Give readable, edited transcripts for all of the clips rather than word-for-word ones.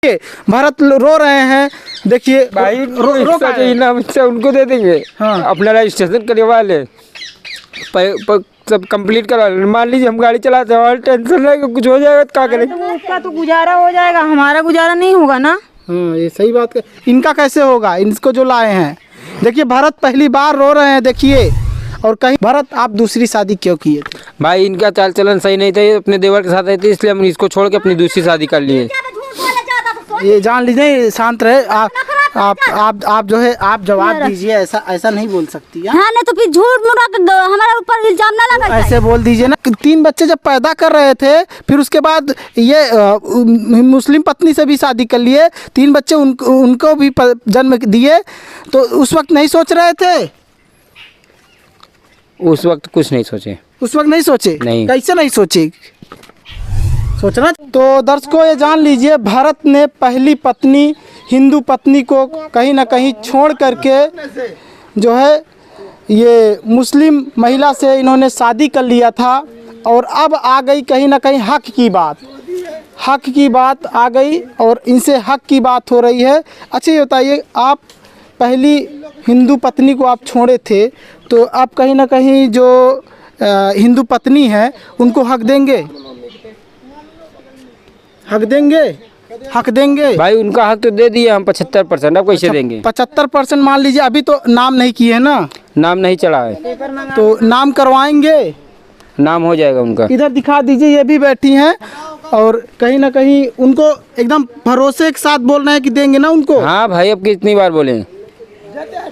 भारत रो रहे हैं। देखिए भाई रो उनको दे देंगे। हाँ। अपना रजिस्ट्रेशन करवा ले, सब कंप्लीट करा ले। मान लीजिए हम गाड़ी चलाते हैं, टेंशन रहेगा कुछ हो जाएगा तो क्या करेंगे। तो उसका तो गुजारा हो जाएगा, हमारा गुजारा नहीं होगा ना। हाँ, ये सही बात है। इनका कैसे होगा, इनको जो लाए हैं। देखिए भरत पहली बार रो रहे हैं। देखिए, और कहीं भरत आप दूसरी शादी क्यों किए थे? भाई इनका चाल चलन सही नहीं था, अपने देवर के साथ रहते, इसलिए हम इसको छोड़ के अपनी दूसरी शादी कर लिए। ये जान लीजिए, शांत रहे। आप जो है आप जवाब दीजिए। ऐसा नहीं बोल सकती। हाँ, नहीं तो फिर झूठ मूठ हमारे ऊपर इल्जाम ना लगा। ऐसे बोल दीजिए ना। 3 बच्चे जब पैदा कर रहे थे, फिर उसके बाद ये मुस्लिम पत्नी से भी शादी कर लिए, 3 बच्चे उनको भी जन्म दिए, तो उस वक्त नहीं सोच रहे थे? उस वक्त कुछ नहीं सोचे। उस वक्त नहीं सोचे? नहीं। कैसे नहीं सोचे? सोचना। तो दर्शकों ये जान लीजिए, भारत ने पहली पत्नी हिंदू पत्नी को कहीं ना कहीं छोड़ करके जो है ये मुस्लिम महिला से इन्होंने शादी कर लिया था। और अब आ गई कहीं ना कहीं हक की बात आ गई, और इनसे हक की बात हो रही है। अच्छा ये बताइए, आप पहली हिंदू पत्नी को आप छोड़े थे, तो आप कहीं ना कहीं जो हिंदू पत्नी है उनको हक देंगे? हक देंगे भाई उनका हक तो दे दिया हम 75%। अब कैसे देंगे? 75% मान लीजिए। अभी तो नाम नहीं किए है ना? नाम नहीं चढ़ा है, तो नाम करवाएंगे। नाम हो जाएगा उनका। इधर दिखा दीजिए, ये भी बैठी हैं, और कहीं ना कहीं उनको एकदम भरोसे के साथ बोल रहे हैं कि देंगे ना उनको। हाँ भाई, अब कितनी बार बोले,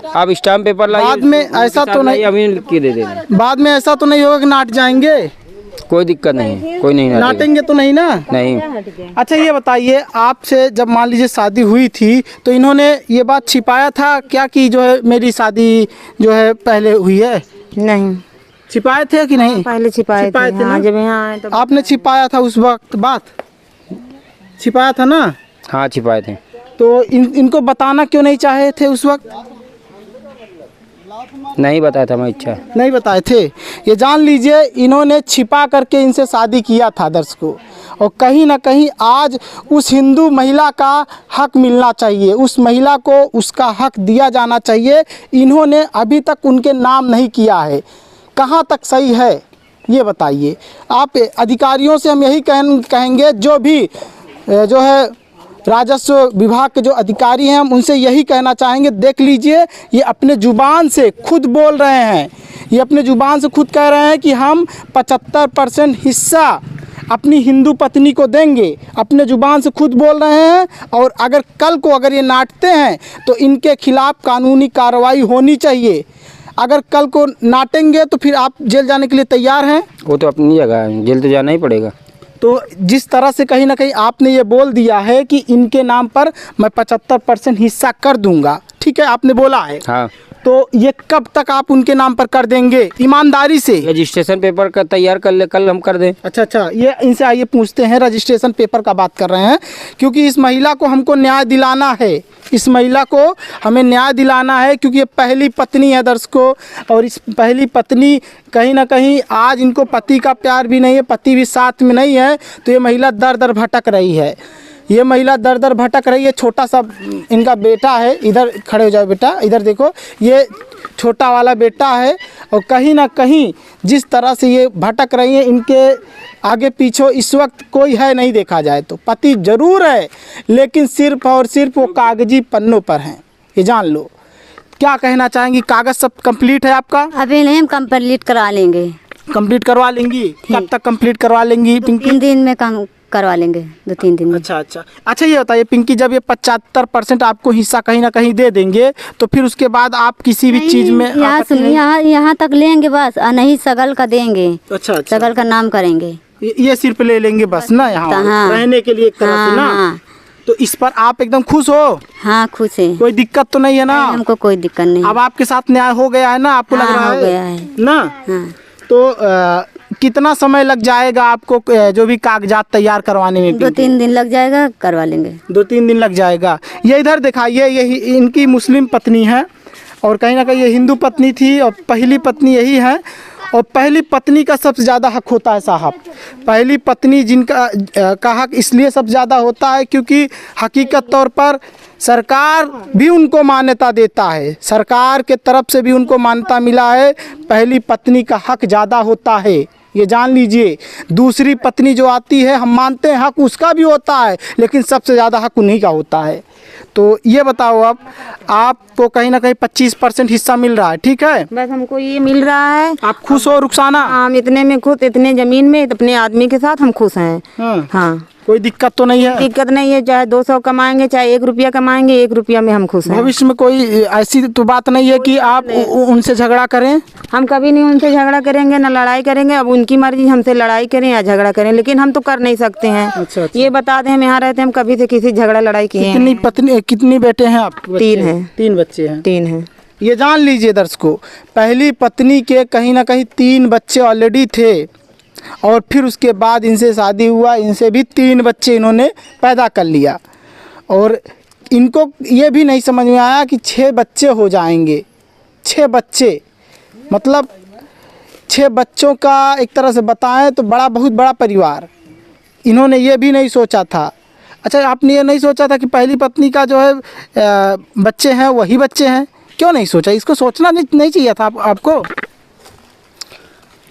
आप स्टाम्प पेपर लाइए। बाद में ऐसा तो नहीं, अभी लिख दे देंगे। बाद में ऐसा तो नहीं होगा कि नाट जाएंगे? कोई दिक्कत नहीं, कोई नहीं नाटेंगे तो नहीं ना? नहीं। अच्छा ये बताइए, आपसे जब मान लीजिए शादी हुई थी, तो इन्होंने ये बात छिपाया था क्या कि जो है मेरी शादी जो है पहले हुई है? नहीं छिपाए थे कि नहीं? पहले छिपाए थे ना? हाँ, जब यहाँ आए तो आपने छिपाया था उस वक्त, बात छिपाया था ना? हाँ छिपाए थे। तो इनको बताना क्यों नहीं चाहे थे उस वक्त? नहीं बताया था, मैं इच्छा नहीं बताए थे। ये जान लीजिए, इन्होंने छिपा करके इनसे शादी किया था दर्शकों। और कहीं ना कहीं आज उस हिंदू महिला का हक मिलना चाहिए, उस महिला को उसका हक दिया जाना चाहिए। इन्होंने अभी तक उनके नाम नहीं किया है। कहाँ तक सही है ये बताइए आप। अधिकारियों से हम यही कहेंगे, जो भी जो है राजस्व विभाग के जो अधिकारी हैं, हम उनसे यही कहना चाहेंगे, देख लीजिए ये अपने ज़ुबान से खुद बोल रहे हैं, ये अपने ज़ुबान से खुद कह रहे हैं कि हम 75% हिस्सा अपनी हिंदू पत्नी को देंगे। अपने ज़ुबान से खुद बोल रहे हैं। और अगर कल को अगर ये नाटते हैं तो इनके खिलाफ़ कानूनी कार्रवाई होनी चाहिए। अगर कल को नाटेंगे तो फिर आप जेल जाने के लिए तैयार हैं? वो तो अपनी जगह है, जेल तो जाना ही पड़ेगा। तो जिस तरह से कहीं ना कहीं आपने ये बोल दिया है कि इनके नाम पर मैं 75% हिस्सा कर दूंगा, ठीक है, आपने बोला है। हाँ। तो ये कब तक आप उनके नाम पर कर देंगे ईमानदारी से? रजिस्ट्रेशन पेपर का तैयार कर ले, कल हम कर दें। अच्छा, ये इनसे आइए पूछते हैं। रजिस्ट्रेशन पेपर का बात कर रहे हैं, क्योंकि इस महिला को हमको न्याय दिलाना है। इस महिला को हमें न्याय दिलाना है, क्योंकि ये पहली पत्नी है दर्शकों। और इस पहली पत्नी कहीं ना कहीं आज इनको पति का प्यार भी नहीं है, पति भी साथ में नहीं है, तो ये महिला दर दर भटक रही है। ये महिला दर दर भटक रही है। छोटा सा इनका बेटा है, इधर खड़े हो जाओ बेटा, इधर देखो, ये छोटा वाला बेटा है। और कहीं ना कहीं जिस तरह से ये भटक रही है, इनके आगे पीछे इस वक्त कोई है नहीं, देखा जाए तो पति जरूर है, लेकिन सिर्फ और सिर्फ वो कागजी पन्नों पर हैं, ये जान लो। क्या कहना चाहेंगी? कागज सब कंप्लीट है आपका? अभी नहीं, हम कंप्लीट करा लेंगे। कंप्लीट करवा लेंगी? कब तक कंप्लीट करवा लेंगी पिंकी? 3 दिन में काम करवा लेंगे, 2-3 दिन में। अच्छा ये बताइए पिंकी, जब ये 75% आपको हिस्सा कहीं ना कहीं दे देंगे, तो फिर उसके बाद आप किसी भी चीज में यहाँ तक लेंगे बस, और नहीं सगल का देंगे। अच्छा। सगल का नाम करेंगे, ये सिर्फ ले लेंगे बस ना, यहाँ हाँ। रहने के लिए एक तरह से ना। हाँ। तो इस पर आप एकदम खुश हो? हाँ खुश है, कोई दिक्कत तो नहीं है ना? हमको कोई दिक्कत नहीं। अब आपके साथ न्याय हो गया है ना, आपको लग रहा हो गया है ना? हाँ। तो कितना समय लग जाएगा आपको जो भी कागजात तैयार करवाने में? 2-3 दिन लग जाएगा, करवा लेंगे। 2-3 दिन लग जाएगा। ये इधर दिखाइए, ये इनकी मुस्लिम पत्नी है, और कहीं ना कहीं ये हिंदू पत्नी थी, और पहली पत्नी यही है। और पहली पत्नी का सबसे ज़्यादा हक होता है साहब। पहली पत्नी जिनका का हक इसलिए सबसे ज़्यादा होता है क्योंकि हकीकत तौर पर सरकार भी उनको मान्यता देता है, सरकार के तरफ से भी उनको मान्यता मिला है, पहली पत्नी का हक ज़्यादा होता है, ये जान लीजिए। दूसरी पत्नी जो आती है हम मानते हैं हक उसका भी होता है, लेकिन सबसे ज़्यादा हक उन्हीं का होता है। तो ये बताओ, अब आपको कहीं ना कहीं 25% हिस्सा मिल रहा है, ठीक है? बस हमको ये मिल रहा है। आप खुश हो रुखसाना? हम इतने में खुश, इतने जमीन में अपने आदमी के साथ हम खुश हैं। हाँ, कोई दिक्कत तो नहीं है? दिक्कत नहीं है, चाहे 200 कमाएंगे चाहे 1 रुपया कमाएंगे, 1 रुपया में हम खुश हैं। भविष्य में कोई ऐसी तो बात नहीं है कि आप उनसे झगड़ा करें? हम कभी नहीं उनसे झगड़ा करेंगे, ना लड़ाई करेंगे। अब उनकी मर्जी, हमसे लड़ाई करें या झगड़ा करें, लेकिन हम तो कर नहीं सकते हैं। अच्छा। ये बता दें, हम यहाँ रहते हैं, हम कभी से किसी झगड़ा लड़ाई किए हैं? कितनी पत्नी, कितनी बेटे हैं आप? 3 हैं। 3 बच्चे हैं। 3 हैं। ये जान लीजिए दर्शकों, पहली पत्नी के कहीं ना कहीं 3 बच्चे ऑलरेडी थे और फिर उसके बाद इनसे शादी हुआ, इनसे भी 3 बच्चे इन्होंने पैदा कर लिया और इनको ये भी नहीं समझ में आया कि 6 बच्चे हो जाएंगे। 6 बच्चे मतलब 6 बच्चों का एक तरह से बताएं तो बहुत बड़ा परिवार। इन्होंने ये भी नहीं सोचा था। अच्छा, आपने ये नहीं सोचा था कि पहली पत्नी का जो है बच्चे हैं वही बच्चे हैं? क्यों नहीं सोचा? इसको सोचना नहीं चाहिए था आपको?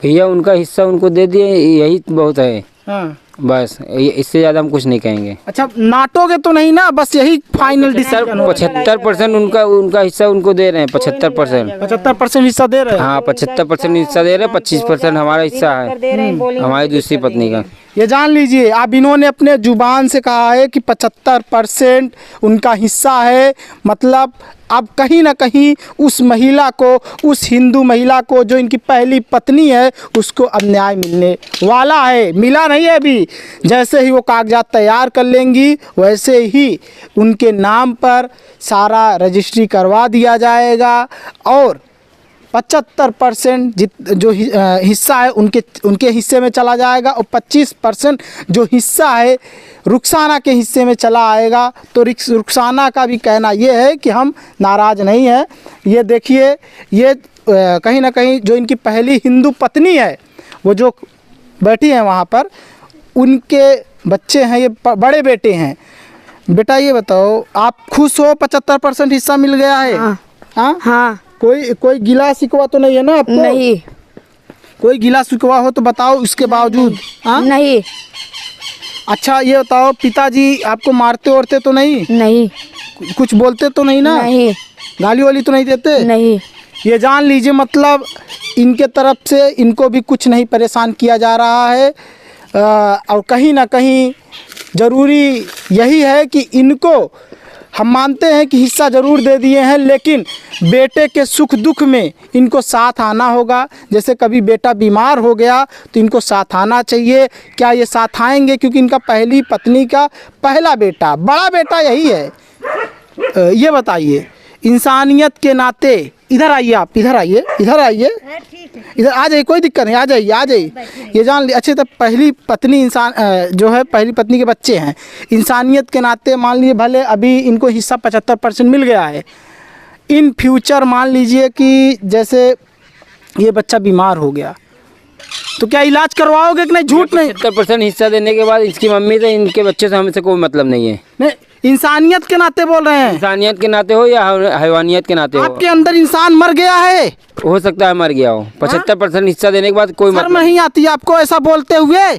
भैया उनका हिस्सा उनको दे दिए, यही बहुत है। हाँ, बस इससे ज़्यादा हम कुछ नहीं कहेंगे। अच्छा, नाटोगे तो नहीं ना? बस यही फाइनल डिसीजन? 75% उनका हिस्सा उनको दे रहे हैं। 75% 75% हिस्सा दे रहे हैं? हाँ, 75% हिस्सा दे रहे हैं। 25% हमारा हिस्सा है, हमारी दूसरी पत्नी का। ये जान लीजिए, अब इन्होंने अपने जुबान से कहा है कि 75% उनका हिस्सा है। मतलब अब कहीं ना कहीं उस महिला को, उस हिंदू महिला को जो इनकी पहली पत्नी है, उसको अब न्याय मिलने वाला है। मिला नहीं है अभी। जैसे ही वो कागजात तैयार कर लेंगी वैसे ही उनके नाम पर सारा रजिस्ट्री करवा दिया जाएगा और 75% जो हिस्सा है उनके हिस्से में चला जाएगा और 25% जो हिस्सा है रुखसाना के हिस्से में चला आएगा। तो रुखसाना का भी कहना ये है कि हम नाराज़ नहीं हैं। ये देखिए, ये कहीं ना कहीं जो इनकी पहली हिंदू पत्नी है, वो जो बैठी है वहाँ पर, उनके बच्चे हैं, ये बड़े बेटे हैं। बेटा ये बताओ, आप खुश हो? 75% हिस्सा मिल गया है? हाँ हाँ। कोई गिला शिकवा तो नहीं है ना आपको? नहीं। कोई गिला शिकवा हो तो बताओ इसके बावजूद? हाँ? नहीं। अच्छा ये बताओ, पिताजी आपको मारते ओरते तो नहीं? नहीं। कुछ बोलते तो नहीं ना? नहीं। गाली वाली तो नहीं देते? नहीं। ये जान लीजिए, मतलब इनके तरफ से इनको भी कुछ नहीं परेशान किया जा रहा है और कहीं ना कहीं ज़रूरी यही है कि इनको हम मानते हैं कि हिस्सा ज़रूर दे दिए हैं, लेकिन बेटे के सुख दुख में इनको साथ आना होगा। जैसे कभी बेटा बीमार हो गया तो इनको साथ आना चाहिए। क्या ये साथ आएंगे? क्योंकि इनका पहली पत्नी का पहला बेटा, बड़ा बेटा यही है। ये बताइए, इंसानियत के नाते, इधर आइए आप, इधर आइए, इधर आइए, इधर आ जाइए, कोई दिक्कत नहीं, आ जाइए, आ जाइए। ये जान ली अच्छे, तो पहली पत्नी इंसान जो है, पहली पत्नी के बच्चे हैं, इंसानियत के नाते मान लीजिए भले अभी इनको हिस्सा 75% मिल गया है, इन फ्यूचर मान लीजिए कि जैसे ये बच्चा बीमार हो गया तो क्या इलाज करवाओगे कि नहीं? झूठ नहीं। 75% हिस्सा देने के बाद इसकी मम्मी से, इनके बच्चे से हमसे कोई मतलब नहीं है। नहीं, इंसानियत के नाते बोल रहे हैं। इंसानियत के नाते हो या हैवानियत के नाते हो? आपके अंदर इंसान मर गया है, हो सकता है मर गया हो। 75% हिस्सा देने के बाद कोई शर्म मतलब नहीं आती आपको ऐसा बोलते हुए?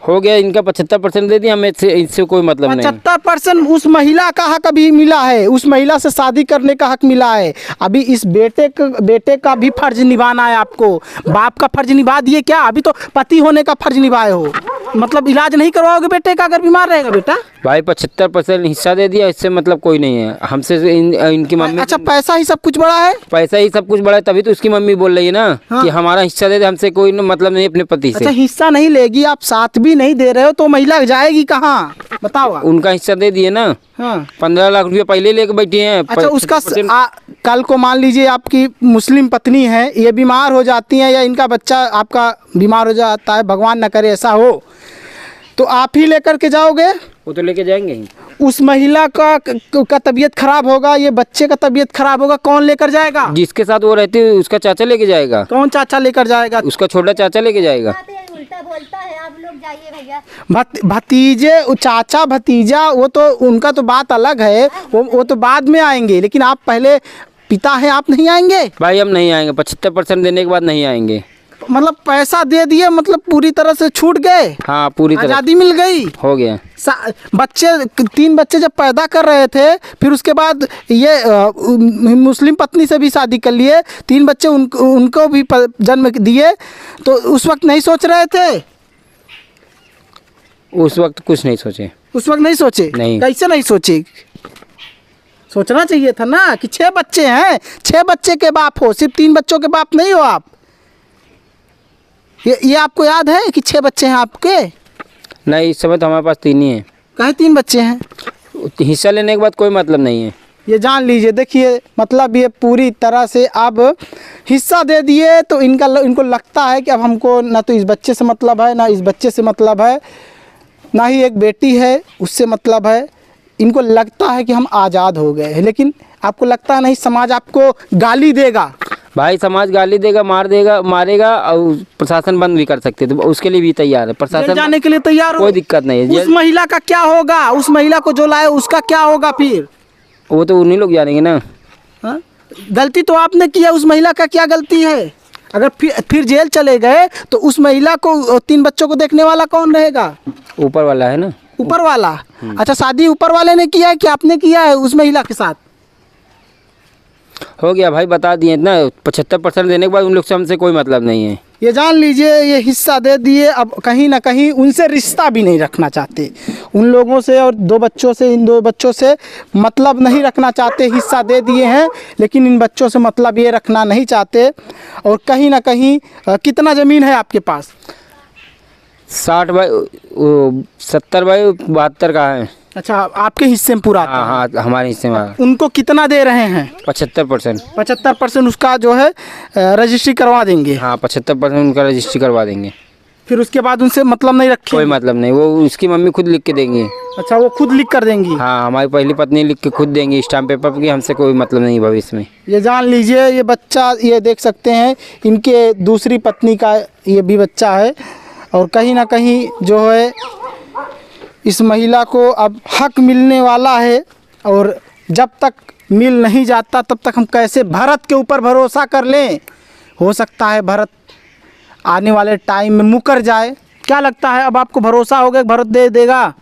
हो गया, इनका 75% दे दिया, हमें इससे कोई मतलब नहीं। 75% उस महिला का हक अभी मिला है, उस महिला से शादी करने का हक मिला है। अभी इस बेटे का भी फर्ज निभाना है आपको। बाप का फर्ज निभा दिए क्या? अभी तो पति होने का फर्ज निभाए हो। मतलब इलाज नहीं करवाओगे बेटे का अगर बीमार रहेगा बेटा? भाई 75% हिस्सा दे दिया, इससे मतलब कोई नहीं है हमसे। इनकी मम्मी, अच्छा पैसा ही सब कुछ बड़ा है? पैसा ही सब कुछ बड़ा है, तभी तो उसकी मम्मी बोल रही है ना कि हमारा हिस्सा दे दे, हमसे कोई मतलब नहीं अपने पति से। अच्छा हिस्सा नहीं लेगी, आप साथ भी नहीं दे रहे हो तो महिला जाएगी कहाँ बताओ? उनका हिस्सा दे दिए ना। हाँ। 15 लाख रुपया पहले लेके बैठी हैं। अच्छा उसका कल को मान लीजिए आपकी मुस्लिम पत्नी है, ये बीमार हो जाती है या इनका बच्चा आपका बीमार हो जाता है, भगवान न करे ऐसा हो, तो आप ही लेकर के जाओगे? वो तो लेके जाएंगे ही। उस महिला का तबीयत खराब होगा, ये बच्चे का तबीयत खराब होगा, कौन लेकर जाएगा? जिसके साथ वो रहती है उसका चाचा लेके जाएगा। कौन चाचा लेकर जाएगा? उसका छोटा चाचा लेके जाएगा। उल्टा बोलता है, आप लोग जाइए भैया। भतीजे, चाचा भतीजा, वो तो उनका तो बात अलग है, वो तो बाद में आएंगे, लेकिन आप पहले पिता हैं, आप नहीं आएंगे? भाई हम नहीं आएंगे, 75% देने के बाद नहीं आएंगे। मतलब पैसा दे दिए, मतलब पूरी तरह से छूट गए? हाँ पूरी तरह आज़ादी मिल गई, हो गया। बच्चे 3 बच्चे जब पैदा कर रहे थे, फिर उसके बाद ये मुस्लिम पत्नी से भी शादी कर लिए, 3 बच्चे उनको भी जन्म दिए, तो उस वक्त नहीं सोच रहे थे? उस वक्त कुछ नहीं सोचे। उस वक्त नहीं सोचे? नहीं। कैसे नहीं सोचे? सोचना चाहिए था ना कि 6 बच्चे हैं, 6 बच्चे के बाप हो, सिर्फ 3 बच्चों के बाप नहीं हो आप। ये आपको याद है कि 6 बच्चे हैं आपके? नहीं, इस समय तो हमारे पास 3 ही हैं। कहे 3 बच्चे हैं? हिस्सा लेने के बाद कोई मतलब नहीं है। ये जान लीजिए, देखिए मतलब ये पूरी तरह से अब हिस्सा दे दिए, तो इनको लगता है कि अब हमको ना तो इस बच्चे से मतलब है, ना इस बच्चे से मतलब है, ना ही एक बेटी है उससे मतलब है। इनको लगता है कि हम आज़ाद हो गए हैं, लेकिन आपको लगता है नहीं, समाज आपको गाली देगा। भाई समाज गाली देगा, मारेगा और प्रशासन बंद भी कर सकते हैं, तो उसके लिए भी तैयार है प्रशासन। जाने के लिए तैयार हो? कोई दिक्कत नहीं है। उस महिला का क्या होगा? उस महिला को जो लाए उसका क्या होगा फिर? वो तो उन्हीं लोग जानेंगे ना। हाँ? गलती तो आपने किया, उस महिला का क्या गलती है? अगर फिर जेल चले गए तो उस महिला को, 3 बच्चों को देखने वाला कौन रहेगा? ऊपर वाला है ना। ऊपर वाला? अच्छा, शादी ऊपर वाले ने किया है कि आपने किया है उस महिला के साथ? हो गया भाई, बता दिए ना, 75% देने के बाद उन लोग से हमसे कोई मतलब नहीं है। ये जान लीजिए, ये हिस्सा दे दिए, अब कहीं ना कहीं उनसे रिश्ता भी नहीं रखना चाहते उन लोगों से, और 2 बच्चों से, इन 2 बच्चों से मतलब नहीं रखना चाहते। हिस्सा दे दिए हैं, लेकिन इन बच्चों से मतलब ये रखना नहीं चाहते। और कहीं ना कहीं कितना ज़मीन है आपके पास? 70 बाई 72 का है। अच्छा, आपके हिस्से में पूरा आता है? हाँ, हमारे हिस्से में। उनको कितना दे रहे हैं? 75%। 75% उसका जो है रजिस्ट्री करवा देंगे? हाँ, 75% उनका रजिस्ट्री करवा देंगे। फिर उसके बाद उनसे मतलब नहीं रखे? कोई मतलब नहीं, वो उसकी मम्मी खुद लिख के देंगी। अच्छा, वो खुद लिख कर देंगी? हाँ, हमारी पहली पत्नी लिख के खुद देंगी स्टाम्प पेपर पर, कि हमसे कोई मतलब नहीं भविष्य में। ये जान लीजिए, ये बच्चा, ये देख सकते हैं, इनके दूसरी पत्नी का ये भी बच्चा है। और कहीं ना कहीं जो है इस महिला को अब हक मिलने वाला है, और जब तक मिल नहीं जाता तब तक हम कैसे भारत के ऊपर भरोसा कर लें? हो सकता है भारत आने वाले टाइम में मुकर जाए। क्या लगता है, अब आपको भरोसा हो गया भारत दे देगा?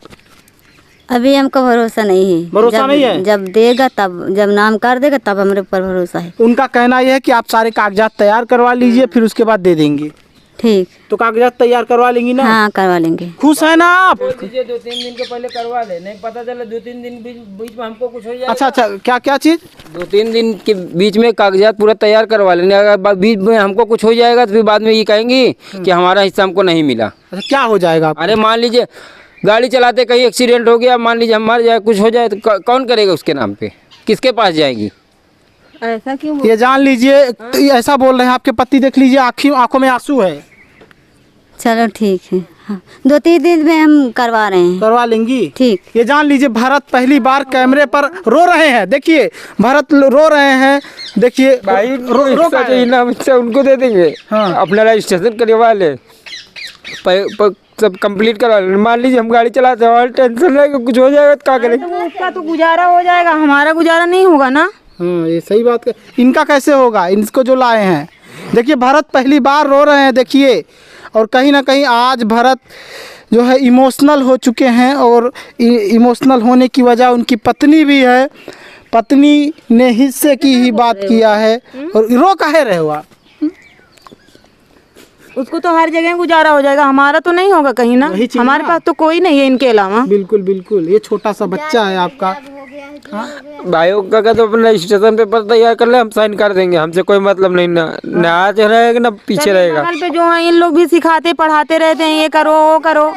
अभी हमको भरोसा नहीं है। भरोसा नहीं है? जब देगा, तब जब नाम कर देगा तब हमारे ऊपर भरोसा है। उनका कहना यह है कि आप सारे कागजात तैयार करवा लीजिए, फिर उसके बाद दे देंगे। ठीक, तो कागजात तैयार करवा लेंगी ना? हाँ करवा लेंगे। खुश है ना आप? 2-3 दिन के पहले करवा ले, नहीं पता चला 2-3 दिन बीच में हमको कुछ हो जाए। अच्छा, क्या चीज़? 2-3 दिन के बीच में कागजात पूरा तैयार करवा लेने, अगर बीच में हमको कुछ हो जाएगा तो फिर बाद में ये कहेंगी कि हमारा हिस्सा हमको नहीं मिला। अच्छा, क्या हो जाएगा? अरे मान लीजिए गाड़ी चलाते कहीं एक्सीडेंट हो गया, मान लीजिए हम मर जाए, कुछ हो जाए, तो कौन करेगा उसके नाम पे? किसके पास जाएगी? ऐसा क्यों? ये जान लीजिए, तो ये ऐसा बोल रहे हैं आपके पति, देख लीजिए आंखों में आंसू है। चलो ठीक है, हाँ 2-3 दिन में हम करवा रहे हैं। करवा लेंगी? ठीक। ये जान लीजिए, भारत पहली बार कैमरे पर रो रहे हैं। देखिए, भारत रो रहे हैं, देखिए भाई रो का है। इनाम हिस्सा उनको दे देंगे। हाँ। अपना रजिस्ट्रेशन करवा ले, सब कंप्लीट करवा ले। मान लीजिए हम गाड़ी चलाते हैं, टेंशन रहेगा, कुछ हो जाएगा तो क्या करेंगे? तो उसका तो गुजारा हो जाएगा, हमारा गुजारा नहीं होगा ना। हाँ, ये सही बात है। इनका कैसे होगा, इनको जो लाए हैं? देखिए, भारत पहली बार रो रहे हैं, देखिए। और कहीं ना कहीं आज भारत जो है इमोशनल हो चुके हैं, और इमोशनल होने की वजह उनकी पत्नी भी है। पत्नी ने हिस्से की ही बात किया है, और रो काहे रहे हो आप? उसको तो हर जगह गुजारा हो जाएगा, हमारा तो नहीं होगा कहीं ना। वही चीज़ हमारे ना। पास तो कोई नहीं है इनके अलावा। बिल्कुल बिल्कुल, ये छोटा सा बच्चा है आपका। हो गया है भाइयों का तो अपना रजिस्ट्रेशन पेपर तैयार कर ले, हम साइन कर देंगे, हमसे कोई मतलब नहीं, ना आगे रहेगा ना पीछे रहेगा। बगल पे जो है इन लोग भी सिखाते पढ़ाते रहते हैं, ये करो वो करो,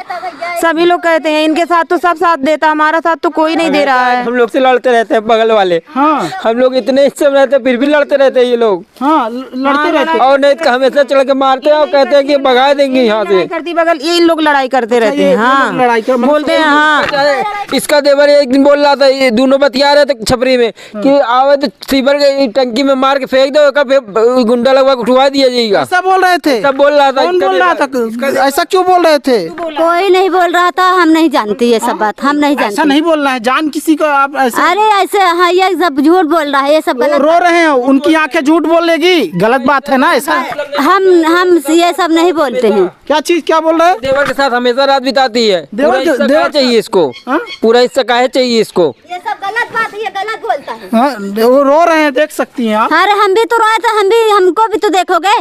सभी लोग कहते हैं। इनके साथ तो सब साथ देता, हमारा साथ तो कोई नहीं दे रहा है। हम लोग से लड़ते रहते हैं बगल वाले। हाँ हम लोग इतने हिस्से में रहते हैं फिर भी लड़ते रहते हैं ये लोग। हाँ लड़ते रहते हैं। और नहीं तो हमेशा चढ़ के मारते हैं और कहते हैं कि भगा देंगे यहाँ से। लड़ाई करती बगल ये इन लोग लड़ाई करते रहते हैं। ये हाँ लोग लड़ाई कर बोलते हैं। हाँ इसका देवर एक दिन बोल रहा था, ये दोनों बतिया रहे थे छपरी में कि आवे तो सीवर के टंकी में मार के फेंक दो, फिर गुंडा लगवा के उठवा दिया जाएगा। ऐसा बोल रहे थे? सब बोल रहा था। कौन बोल रहा था? ऐसा क्यों बोल रहे थे? कोई नहीं बोल रहा था, हम नहीं जानती ये सब बात, हम नहीं ऐसा जानते। नहीं बोलना है, जान किसी को आप ऐसे अरे ऐसे हाँ ये सब झूठ बोल रहा है, ये सब वो गलत। रो रहे हैं, उनकी आंखें झूठ बोलेगी, गलत बात है ना ऐसा। हम ये सब नहीं बोलते हैं। क्या चीज क्या बोल रहे हैं? देवर के साथ हमेशा रात बिताती है। देवर पूरा के- हिस्सा देवर काहे चाहिए इसको? हाँ? पूरा हिस्सा काहे चाहिए इसको? ये सब गलत बात है, ये गलत बोलता है। हाँ वो रो रहे हैं, देख सकती हैं आप। अरे हम भी तो रोए थे, हमको भी तो देखोगे,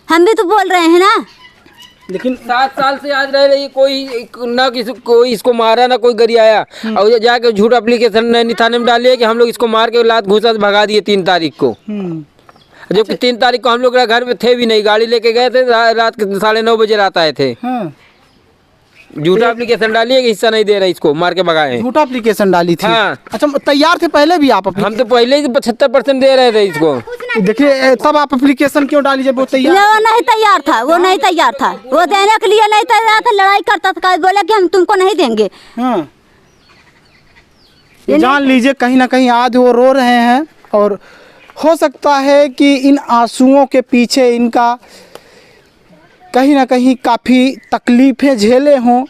हम भी तो बोल रहे हैं ना। लेकिन 7 साल से आज रह रही, कोई ना किसी कोई इसको मारा ना कोई गरियाया, और ये जाके झूठ एप्लीकेशन नैनी थाने में डाली है कि हम लोग इसको मार के लात घूसा से भगा दिए 3 तारीख को। जबकि 3 तारीख को हम लोग घर में थे भी नहीं, गाड़ी लेके गए थे, रात के 9:30 बजे रात आए थे। हाँ झूठा एप्लीकेशन डाली है कि हिस्सा नहीं दे रहा, इसको मार के भगाए हैं। झूठा एप्लीकेशन डाली थी। हाँ। अच्छा तैयार थे पहले भी आप हम तो पहले ही 75% दे रहे थे इसको। देखिए तब आप एप्लीकेशन क्यों डाली जब वो तैयार? वो नहीं तैयार था, वो नहीं तैयार था, वो देने के लिए नहीं तैयार था, लड़ाई करता था, बोला कि हम तुमको नहीं देंगे। हाँ ये जान लीजिए कहीं ना कहीं आज वो रो रहे हैं, और हो सकता है कि इन आंसुओं के पीछे इनका कहीं ना कहीं काफ़ी तकलीफ़ें झेले हों,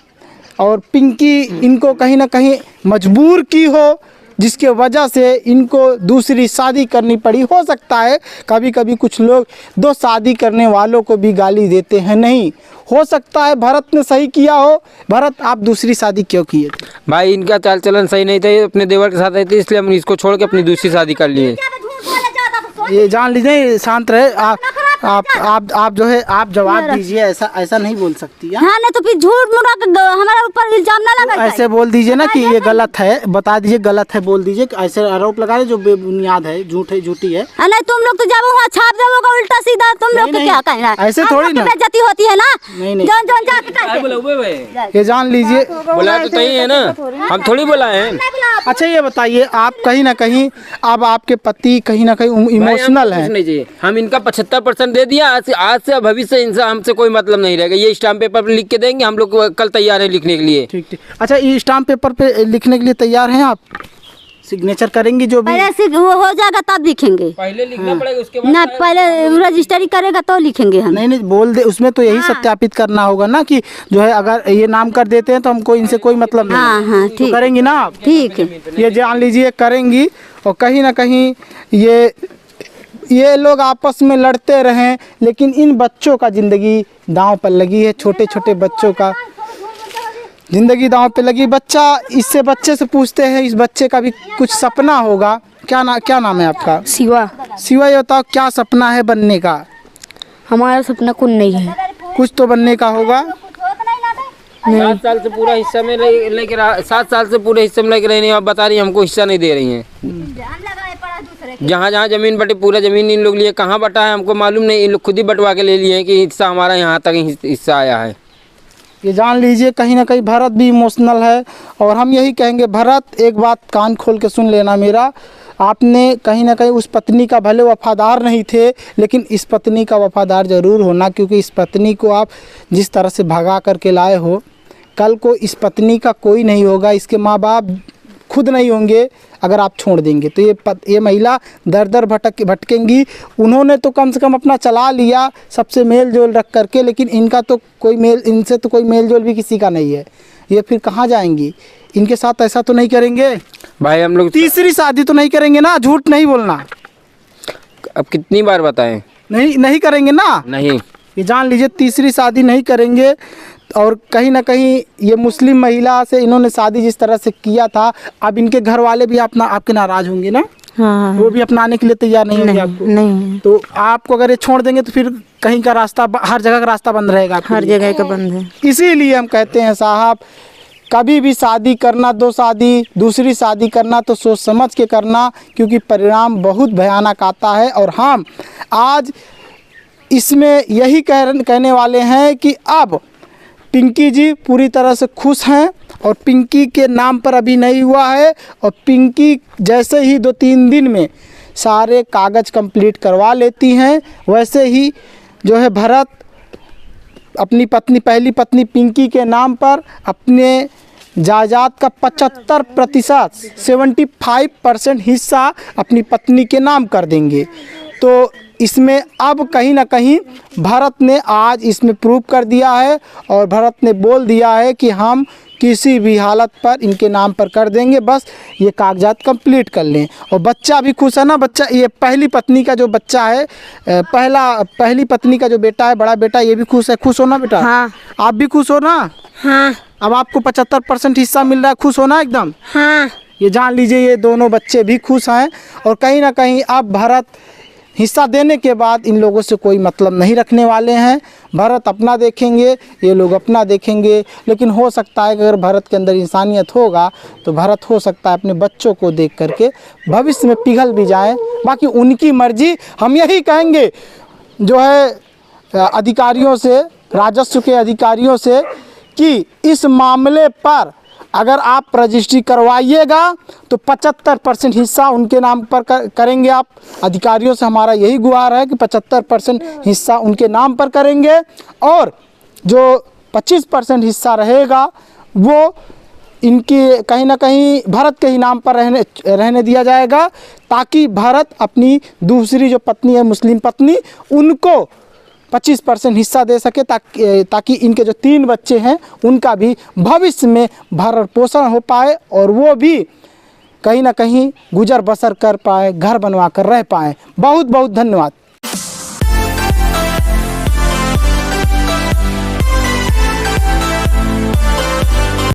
और पिंकी इनको कहीं ना कहीं मजबूर की हो, जिसके वजह से इनको दूसरी शादी करनी पड़ी। हो सकता है कभी कभी कुछ लोग 2 शादी करने वालों को भी गाली देते हैं, नहीं हो सकता है भरत ने सही किया हो। भरत आप दूसरी शादी क्यों किए थे? भाई इनका चाल चलन सही नहीं था, ये अपने देवर के साथ रहते इसलिए हम इसको छोड़ के अपनी दूसरी शादी कर लिए। ये जान लीजिए, शांत रहे आप जो है आप जवाब दीजिए, ऐसा नहीं बोल सकती है। हाँ नहीं तो फिर झूठ मुड़ा के हमारे ऊपर इल्जाम ना लगा। ऐसे बोल दीजिए ना कि ये गलत है, बता दीजिए गलत है, बोल दीजिए, ऐसे आरोप लगा रहे जो बेबुनियाद है, झूठ है, झूठी है। नहीं तुम लोग तो जब वहाँ छाप दोगे उल्टा सीधा, तुम लोग तो क्या कहना है? ऐसे थोड़ी ना बेइज्जती होती है ना। नहीं। जौन जौन जाके कहते। ये जान लीजिए। बोला तो सही है ना, हम थोड़ी बोला है। अच्छा ये बताइए, आप कहीं ना कहीं अब आपके पति कहीं ना कहीं इमोशनल है। नहीं चाहिए, हम इनका 75% दे दिया। आज से भविष्य इनसे हमसे कोई मतलब नहीं रहेगा। ये स्टाम्प पेपर पे लिख के देंगे, हम लोग कल तैयार है लिखने के लिए। ठीक। अच्छा ये स्टाम्प पेपर पे लिखने के लिए तैयार हैं आप? सिग्नेचर करेंगी जो भी? पहले से वो हो जाएगा तब लिखेंगे। पहले लिखना पड़ेगा, उसके बाद ना पहले रजिस्ट्री करेगा तो लिखेंगे हम। नहीं बोल दे, उसमें तो यही सत्यापित करना होगा ना कि जो है अगर ये नाम कर देते हैं तो हमको इनसे कोई मतलब नहीं। हाँ तो ठीक, करेंगी ना आप? ठीक है। ये जान लीजिए करेंगी, और कहीं ना कहीं ये लोग आपस में लड़ते रहें, लेकिन इन बच्चों का ज़िंदगी दांव पर लगी है। छोटे छोटे बच्चों का ज़िंदगी दांव पे लगी। बच्चे से पूछते हैं, इस बच्चे का भी कुछ सपना होगा। क्या नाम है आपका? शिवा। शिवा, ये बताओ क्या सपना है बनने का? हमारा सपना कुछ नहीं है। कुछ तो बनने का होगा। 7 साल से पूरा हिस्सा में लेके 7 साल से पूरे हिस्से में लेके रही नहीं, आप बता रही हैं हमको हिस्सा नहीं दे रही हैं। जहाँ जहाँ जमीन बटे पूरा जमीन इन लोग लिए, कहाँ बटा है हमको मालूम नहीं, इन लोग खुद ही बंटवा के ले लिए हैं कि हिस्सा हमारा यहाँ तक हिस्सा आया है। ये जान लीजिए कहीं ना कहीं भरत भी इमोशनल है, और हम यही कहेंगे भरत एक बात कान खोल के सुन लेना मेरा। आपने कहीं ना कहीं उस पत्नी का भले वफादार नहीं थे, लेकिन इस पत्नी का वफादार ज़रूर होना, क्योंकि इस पत्नी को आप जिस तरह से भगा करके लाए हो, कल को इस पत्नी का कोई नहीं होगा, इसके माँ बाप खुद नहीं होंगे अगर आप छोड़ देंगे तो ये महिला दर दर भटकेंगी। उन्होंने तो कम से कम अपना चला लिया सबसे मेल जोल रख करके, लेकिन इनसे तो कोई मेल जोल भी किसी का नहीं है। ये फिर कहाँ जाएंगी? इनके साथ ऐसा तो नहीं करेंगे भाई हम लोग। तीसरी शादी तो नहीं करेंगे ना? झूठ नहीं बोलना। अब कितनी बार बताएं? नहीं करेंगे ना? नहीं। ये जान लीजिए तीसरी शादी नहीं करेंगे। और कहीं ना कहीं ये मुस्लिम महिला से इन्होंने शादी जिस तरह से किया था, अब इनके घर वाले भी आपके नाराज होंगे ना? हाँ। वो भी अपनाने के लिए तैयार नहीं होंगे आपको? नहीं। तो आपको अगर ये छोड़ देंगे तो फिर कहीं का रास्ता, हर जगह का रास्ता बंद रहेगा, हर जगह का बंद है। इसीलिए हम कहते हैं साहब कभी भी शादी करना, दूसरी शादी करना तो सोच समझ के करना, क्योंकि परिणाम बहुत भयानक आता है। और हम आज इसमें यही कहने वाले हैं कि अब पिंकी जी पूरी तरह से खुश हैं और पिंकी के नाम पर अभी नहीं हुआ है, और पिंकी जैसे ही 2-3 दिन में सारे कागज़ कंप्लीट करवा लेती हैं, वैसे ही जो है भरत अपनी पत्नी, पहली पत्नी पिंकी के नाम पर अपने जायदाद का 75% 75% हिस्सा अपनी पत्नी के नाम कर देंगे। तो इसमें अब कहीं ना कहीं भरत ने आज इसमें प्रूव कर दिया है, और भरत ने बोल दिया है कि हम किसी भी हालत पर इनके नाम पर कर देंगे, बस ये कागजात कंप्लीट कर लें। और बच्चा भी खुश है ना, बच्चा, ये पहली पत्नी का जो बच्चा है, पहली पत्नी का जो बेटा है, बड़ा बेटा, ये भी खुश है। खुश हो ना बेटा? हाँ। आप भी खुश हो ना? हाँ अब आपको 75% हिस्सा मिल रहा है, खुश हो ना एकदम? हाँ। ये जान लीजिए ये दोनों बच्चे भी खुश हैं, और कहीं ना कहीं अब भरत हिस्सा देने के बाद इन लोगों से कोई मतलब नहीं रखने वाले हैं। भरत अपना देखेंगे, ये लोग अपना देखेंगे। लेकिन हो सकता है कि अगर भरत के अंदर इंसानियत होगा तो भरत हो सकता है अपने बच्चों को देख करके भविष्य में पिघल भी जाए। बाकी उनकी मर्जी। हम यही कहेंगे जो है अधिकारियों से, राजस्व के अधिकारियों से, कि इस मामले पर अगर आप रजिस्ट्री करवाइएगा तो 75% हिस्सा उनके नाम पर करेंगे। आप अधिकारियों से हमारा यही गुहार है कि 75% हिस्सा उनके नाम पर करेंगे, और जो 25% हिस्सा रहेगा वो इनके कहीं ना कहीं भरत के ही नाम पर रहने दिया जाएगा, ताकि भरत अपनी दूसरी जो पत्नी है, मुस्लिम पत्नी, उनको 25% हिस्सा दे सके, ताकि इनके जो 3 बच्चे हैं उनका भी भविष्य में भरण पोषण हो पाए, और वो भी कहीं ना कहीं गुजर बसर कर पाए, घर बनवा कर रह पाए। बहुत बहुत धन्यवाद।